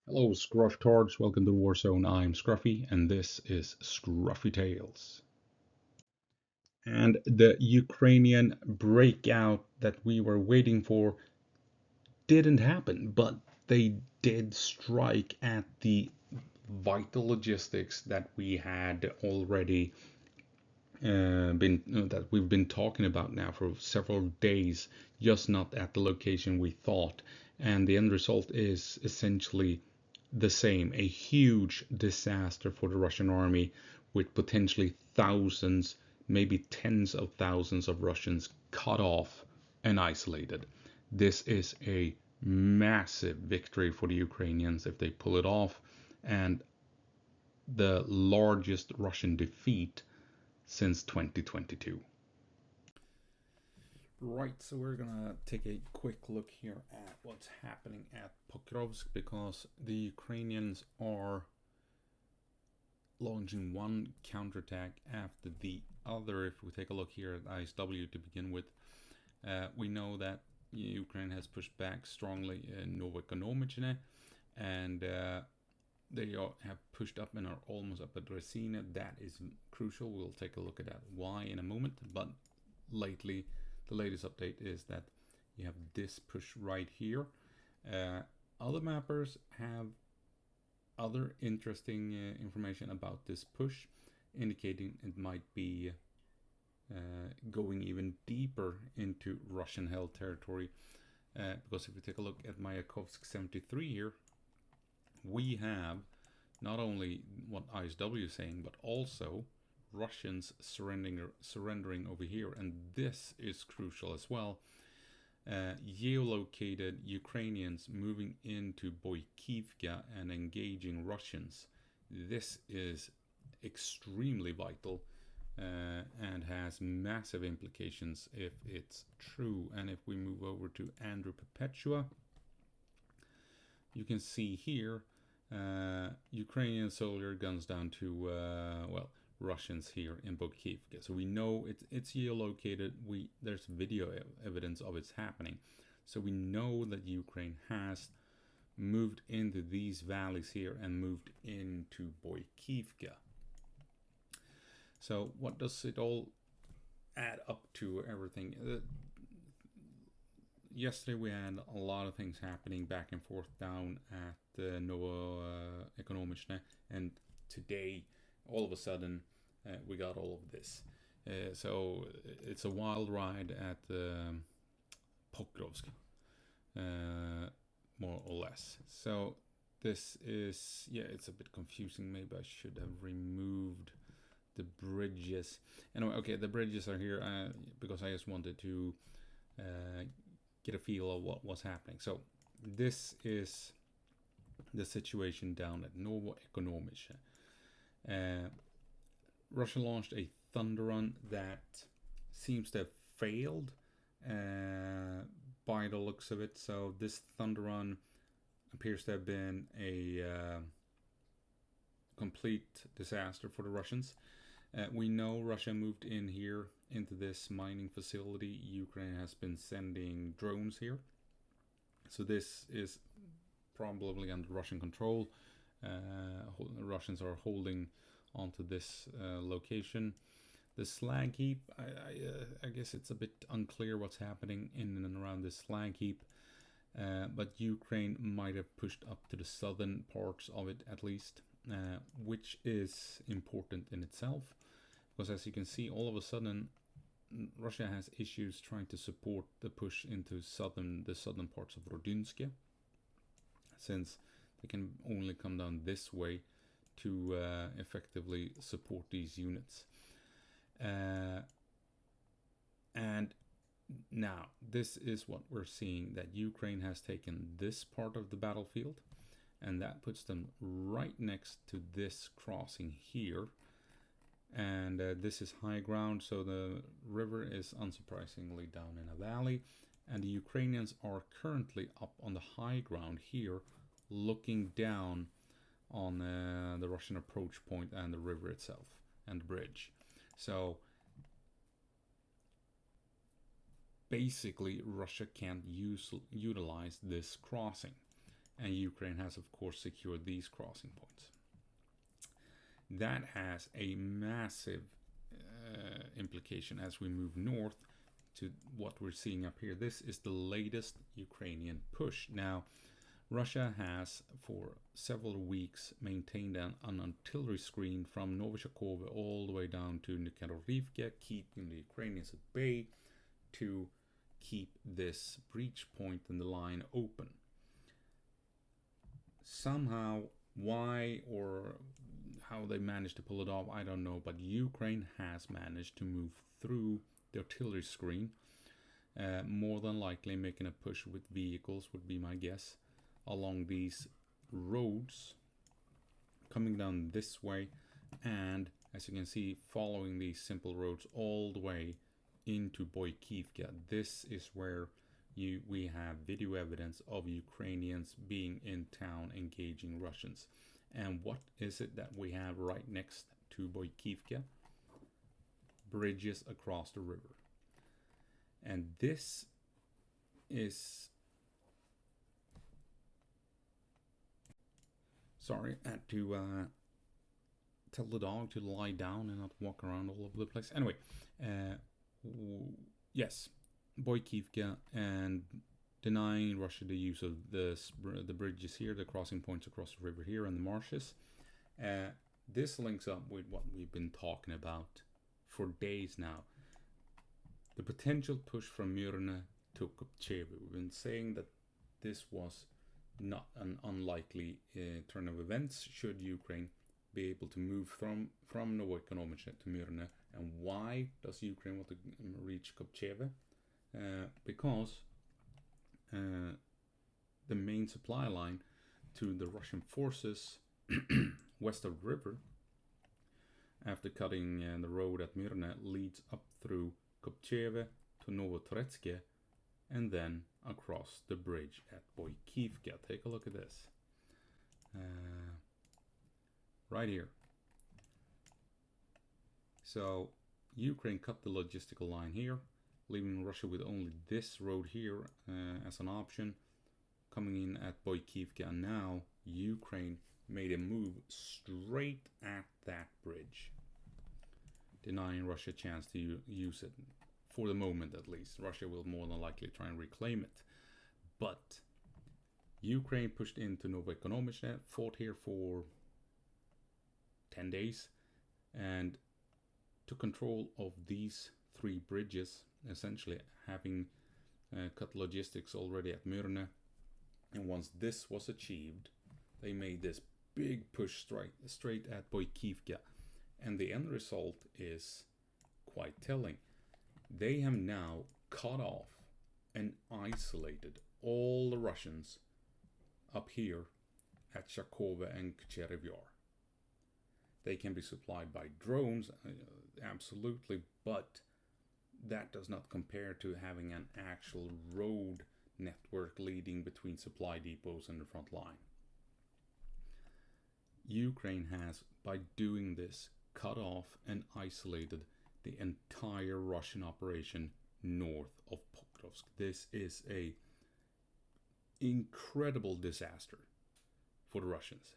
Hello, Skruffytalez. Welcome to Warzone. I'm Scruffy, and this is Skruffytalez. And the Ukrainian breakout that we were waiting for didn't happen, but they did strike at the vital logistics that we had already that we've been talking about now for several days, just not at the location we thought. And the end result is essentially the same, a huge disaster for the Russian army with potentially thousands, maybe tens of thousands of Russians cut off and isolated. This is a massive victory for the Ukrainians if they pull it off, and the largest Russian defeat since 2022. Right, so we're gonna take a quick look here at what's happening at Pokrovsk because the Ukrainians are launching one counterattack after the other. If we take a look here at ISW to begin with, we know that Ukraine has pushed back strongly in Ekonomichne, and they have pushed up and are almost up at Resina. That is crucial. We'll take a look at that why in a moment. But lately, the latest update is that you have this push right here. Other mappers have other interesting information about this push, indicating it might be going even deeper into Russian held territory. Because if we take a look at Mayakovsk 73 here, we have not only what ISW is saying, but also Russians surrendering over here, and this is crucial as well. Geolocated Ukrainians moving into Boikivka and engaging Russians. This is extremely vital and has massive implications if it's true. And if we move over to Andrew Perpetua, you can see here Ukrainian soldier guns down to Russians here in Boikivka. So we know it's geolocated. There's video evidence of it's happening. So we know that Ukraine has moved into these valleys here and moved into Boikivka. So what does it all add up to everything? Yesterday we had a lot of things happening back and forth down at the Ekonomichne, and today all of a sudden we got all of this. So it's a wild ride at Pokrovsk, more or less. So this is, it's a bit confusing. Maybe I should have removed the bridges. Anyway, okay, the bridges are here because I just wanted to get a feel of what was happening. So this is the situation down at Ekonomichne. Russia launched a thunder run that seems to have failed by the looks of it. So this thunder run appears to have been a complete disaster for the Russians. We know Russia moved in here into this mining facility. Ukraine has been sending drones here. So this is probably under Russian control. The Russians are holding onto this location. The slag heap, I guess it's a bit unclear what's happening in and around this slag heap. But Ukraine might have pushed up to the southern parts of it at least, which is important in itself. Because as you can see, all of a sudden, Russia has issues trying to support the push into the southern parts of Rodynske, since they can only come down this way to effectively support these units. And now, this is what we're seeing, that Ukraine has taken this part of the battlefield, and that puts them right next to this crossing here. And this is high ground, so the river is unsurprisingly down in a valley, and the Ukrainians are currently up on the high ground here, looking down on the Russian approach point and the river itself and the bridge. So basically Russia can't utilize this crossing. and Ukraine has of course secured these crossing points. That has a massive implication as we move north to what we're seeing up here. This is the latest Ukrainian push. Now, Russia has for several weeks maintained an artillery screen from Novoshakovka all the way down to Counterattack, keeping the Ukrainians at bay to keep this breach point in the line open. Somehow, why or how they managed to pull it off, I don't know, but Ukraine has managed to move through the artillery screen, more than likely making a push with vehicles would be my guess, along these roads coming down this way, and as you can see, following these simple roads all the way into Boikivka. This is where we have video evidence of Ukrainians being in town engaging Russians. And what is it that we have right next to Boikivka? Bridges across the river. And this is... Sorry, I had to tell the dog to lie down and not walk around all over the place. Anyway, yes, Boikivka, and denying Russia the use of the bridges here, the crossing points across the river here and the marshes. This links up with what we've been talking about for days now. The potential push from Myrne to Kopcheva. We've been saying that this was not an unlikely turn of events should Ukraine be able to move from Ekonomichne to Myrne. And why does Ukraine want to reach Kopcheva? Because the main supply line to the Russian forces west of the river, after cutting the road at Myrne, leads up through Kopcheva to Novotoretsk and then across the bridge at Boikivka. Take a look at this. Right here. So Ukraine cut the logistical line here, leaving Russia with only this road here as an option, coming in at Boikivka. And now Ukraine made a move straight at that bridge, denying Russia a chance to use it. For the moment, at least. Russia will more than likely try and reclaim it. But Ukraine pushed into Ekonomichne, fought here for 10 days, and took control of these three bridges, essentially having cut logistics already at Myrne. And once this was achieved, they made this big push straight at Boikivka. And the end result is quite telling. They have now cut off and isolated all the Russians up here at Shakova and Cherevyor. They can be supplied by drones, absolutely, but that does not compare to having an actual road network leading between supply depots and the front line. Ukraine has, by doing this, cut off and isolated the entire Russian operation north of Pokrovsk. This is a incredible disaster for the Russians.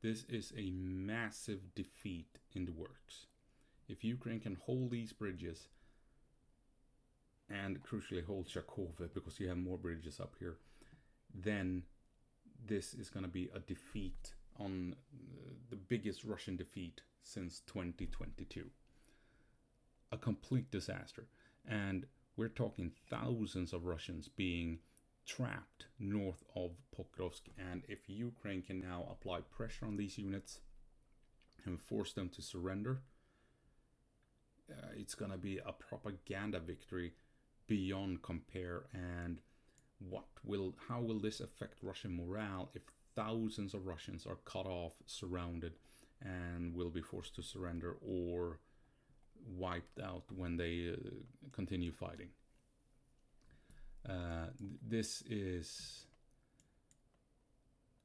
This is a massive defeat in the works. If Ukraine can hold these bridges and crucially hold Shakova, because you have more bridges up here, then this is going to be a defeat on the biggest Russian defeat since 2022. A complete disaster. And we're talking thousands of Russians being trapped north of Pokrovsk. And if Ukraine can now apply pressure on these units and force them to surrender, it's going to be a propaganda victory beyond compare. And how will this affect Russian morale if thousands of Russians are cut off, surrounded, and will be forced to surrender or wiped out when they continue fighting? This is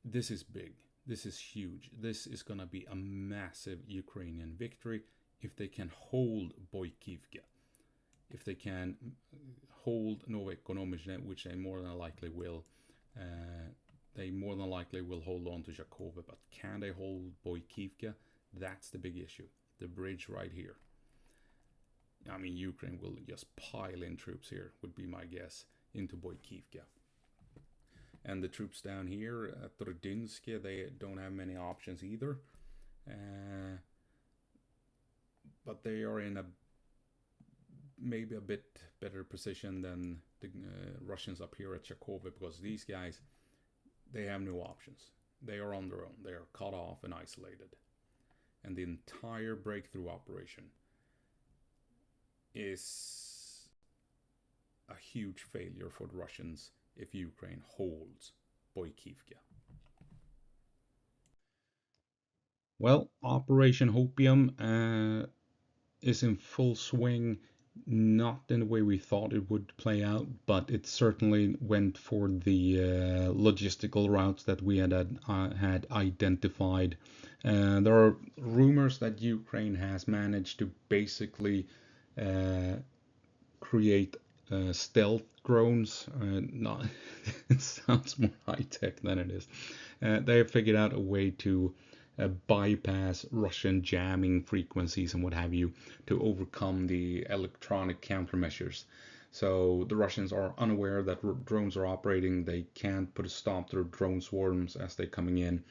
big. This is huge. This is going to be a massive Ukrainian victory if they can hold Boikivka. If they can hold Ekonomichne, which they more than likely will, They more than likely will hold on to Zharkova, but can they hold Boikivka? That's the big issue. The bridge right here. I mean, Ukraine will just pile in troops here, would be my guess, into Boikivka. And the troops down here at Rodinsk, they don't have many options either. But they are in maybe a bit better position than the Russians up here at Zharkova, because these guys, they have no options. They are on their own. They are cut off and isolated. And the entire breakthrough operation is a huge failure for the Russians if Ukraine holds Boikivka. Well, Operation Hopium is in full swing, not in the way we thought it would play out, but it certainly went for the logistical routes that we had identified. There are rumors that Ukraine has managed to basically create stealth drones. It sounds more high-tech than it is. They have figured out a way to bypass Russian jamming frequencies and what have you to overcome the electronic countermeasures. So the Russians are unaware that drones are operating. They can't put a stop to their drone swarms as they're coming in.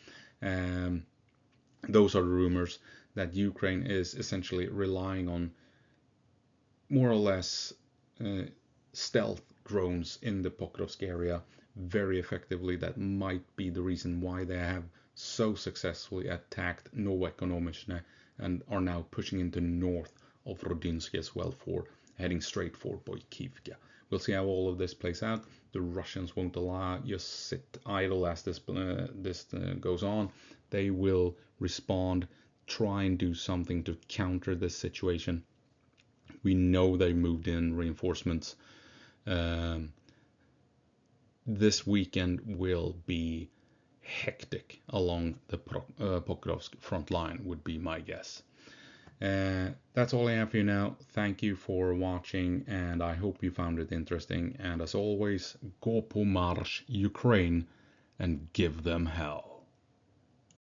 Those are the rumors that Ukraine is essentially relying on more or less stealth drones in the Pokrovsk area very effectively. That might be the reason why they have so successfully attacked Ekonomichne and are now pushing into north of Rodinsk as well, for heading straight for Boikivka. We'll see how all of this plays out. The Russians won't just sit idle as this goes on. They will respond, try and do something to counter this situation. We know they moved in reinforcements. This weekend will be hectic along the Pokrovsk front line, would be my guess. That's all I have for you now. Thank you for watching, and I hope you found it interesting. And as always, go på marsch, Ukraine, and give them hell.